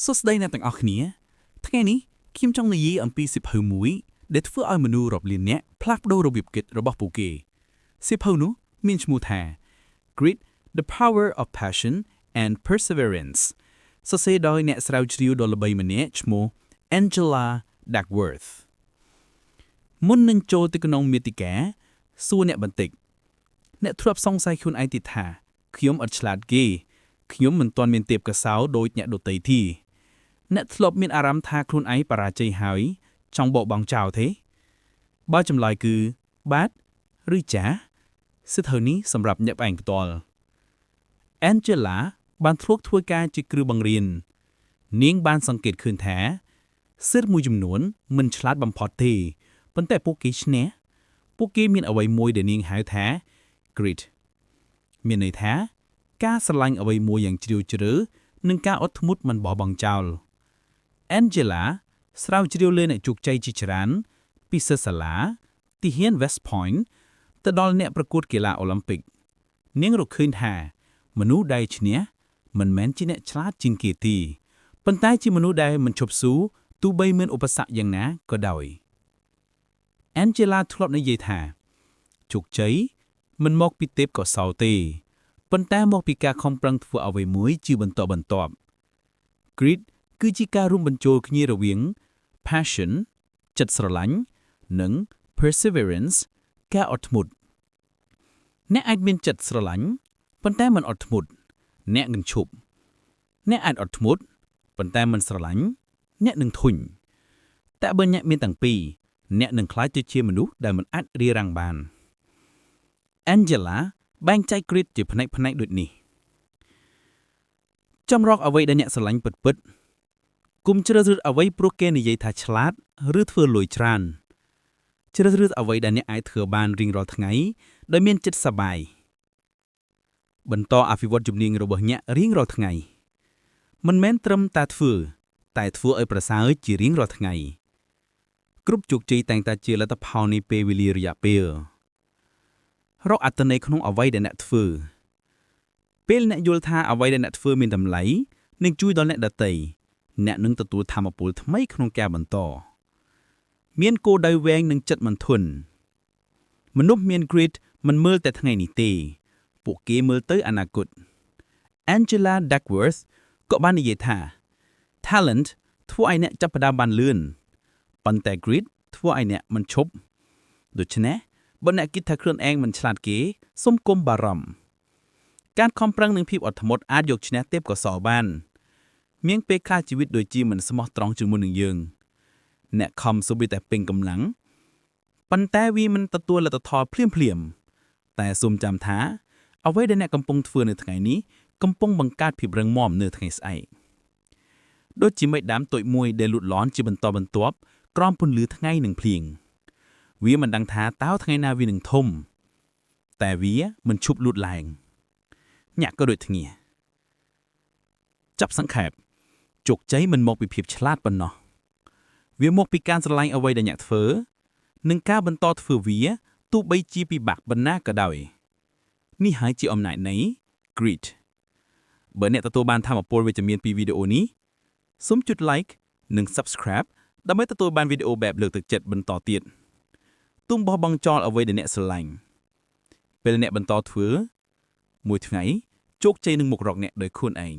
សួស្តីអ្នកទាំងអស់គ្នាថ្ងៃនេះខ្ញុំចង់និយាយអំពីសិភៅមួយដែលធ្វើឲ្យមនុស្សរាប់លានអ្នកផ្លាស់ប្ដូររបៀបគិតរបស់ពួកគេសិភៅនោះមានឈ្មោះថា Grit the Power of Passion and Perseverance សរសេរដោយអ្នកស្រាវជ្រាវដ៏ល្បីម្នាក់ឈ្មោះ Angela Duckworth មុននឹងចូលទៅក្នុងមាតិកាសួរអ្នកបន្តិចអ្នកធ្លាប់សង្ស័យខ្លួនឯងទៀតថាខ្ញុំអត់ឆ្លាតគេខ្ញុំមិនទាន់មានទេពកោសល្យដូចអ្នកដទៃទេអ្នកធ្លាប់មានអារម្មណ៍ថាខ្លួនឯងបរាជ័យហើយចង់បោះបង់ចោលទេបើចម្លើយគឺបាទឬចាសិទ្ធិនេះសម្រាប់អ្នកឯងផ្ទាល់ Angela បានធ្លាប់ធ្វើការជាគ្រូបង្រៀននាងបានសង្កេតឃើញថាសិស្សមួយចំនួនមិនឆ្លាតបំផុតទេប៉ុន្តែពួកគេឈ្នះពួកគេមានអ្វីមួយដែលនាងហៅថា grit មានន័យថាការស្រឡាញ់អ្វីមួយយ៉ាងជ្រាលជ្រៅនិងការអត់ធ្មត់មិនបោះបង់ចោល Angela ស្រាវជ្រាវលើអ្នកជោគជ័យជាច្រើនពីសិស្សសាលាទីហ៊ាន West Point ទៅដល់អ្នកប្រកួតកីឡាអូឡ িম্প ពិកនាងរកឃើញថាមនុស្សដែលឈ្នះមិនមែនជាអ្នកឆ្លាតជាងគេទេប៉ុន្តែជាមនុស្សដែលមិនឈប់ស៊ូទោះបីមានឧបសគ្គយ៉ាងណាក៏ដោយ Angela ធ្លាប់និយាយថាជោគជ័យមិនមកពីទេពកោសល្យទេប៉ុន្តែមកពីការខំប្រឹងធ្វើអ្វីមួយជាបន្តបន្ទាប់ Grit គឺជាការរួមបញ្ចូលគ្នារវាង passion ចិត្តស្រឡាញ់និង perseverance ការអត់ធ្មត់អ្នកអាចមានចិត្តស្រឡាញ់ប៉ុន្តែមិនអត់ធ្មត់អ្នកនឹងឈប់អ្នកអាចអត់ធ្មត់ប៉ុន្តែមិនស្រឡាញ់អ្នកនឹងធុញតែបើអ្នកមានទាំងពីរអ្នកនឹងក្លាយទៅជាមនុស្សដែលមិនអាចរារាំងបាន Angela បែងចែក Grit ជាផ្នែកៗដូចនេះចម្រោកអ្វីដែលអ្នកស្រឡាញ់ពិតៗគុំជ្រើសរើសអ្វីព្រោះគេនិយាយថាឆ្លាតឬធ្វើលុយច្រើនជ្រើសរើសអ្វីដែលអ្នកអាចធ្វើបានរៀងរាល់ថ្ងៃដោយមានចិត្តសប្បាយបន្តអភិវឌ្ឍជំនាញរបស់អ្នករៀងរាល់ថ្ងៃមិនមែនត្រឹមតែធ្វើតែធ្វើឲ្យប្រសើរជារៀងរាល់ថ្ងៃគ្រប់ជោគជ័យតែងតែជាលទ្ធផលនៃពេលវេលារយៈពេលរកអត្ថន័យក្នុងអ្វីដែលអ្នកធ្វើពេលអ្នកយល់ថាអ្វីដែលអ្នកធ្វើមានតម្លៃនឹងជួយដល់អ្នកដទៃអ្នកនឹងទទួលថាមពលថ្មីក្នុងការបន្តមានគោលដៅវែងនិងចិត្តមិនធន់មនុស្សមាន grit មិនមើលតែថ្ងៃនេះទេពួកគេមើលទៅអនាគត Angela Duckworth ក៏បាននិយាយថា talent ធ្វើឲ្យអ្នកចាប់ផ្ដើមបានលឿនប៉ុន្តែ grit ធ្វើឲ្យអ្នកមិនឈប់ដូច្នេះបើអ្នកគិតថាខ្លួនឯងមិនឆ្លាតគេសូមកុំបារម្ភការខំប្រឹងនិងភាពអត់ធ្មត់អាចយកឈ្នះទេពកោសល្យបានមានពេលខ្លះជីវិតដូចជាមិនស្មោះត្រង់ជាមួយនឹងយើងអ្នកខំសូម្បីតែពេញកម្លាំងប៉ុន្តែវាមិនទទួលលទ្ធផលភ្លាមតែសូមចាំថាអ្វីដែលអ្នកកំពុងធ្វើនៅថ្ងៃនេះកំពុងបង្កើតភាពរឹងមាំនៅថ្ងៃស្អែកដូចជាមេឃដាមតូចមួយដែលលូតលាស់ជាបន្តបន្ទាប់ក្រោមពន្លឺថ្ងៃនិងភ្លៀងវាមិនដឹងថាតើថ្ងៃណាវានឹងធំតែវាមិនឈប់លូតឡើងអ្នកក៏ដូចគ្នាចាប់សង្ខេបជោគជ័យមិនមកពីភាពឆ្លាតប៉ុណ្ណោះវាមកពីការស្រឡាញ់អ្វីដែលអ្នកធ្វើនិងការបន្តធ្វើវាទោះបីជាពិបាកប៉ុណ្ណាក៏ដោយនេះហើយជាអំណាចនៃ Grit បើអ្នកទទួលបានថាមពលវិជ្ជមានពីវីដេអូនេះសូមចុច like និង subscribe ដើម្បីទទួលបានវីដេអូបែបលើកទឹកចិត្តបន្តទៀតទុំបោះបង់ចោលអ្វីដែលអ្នកស្រឡាញ់ពេលអ្នកបន្តធ្វើមួយថ្ងៃជោគជ័យនឹងមករកអ្នកដោយខ្លួនឯង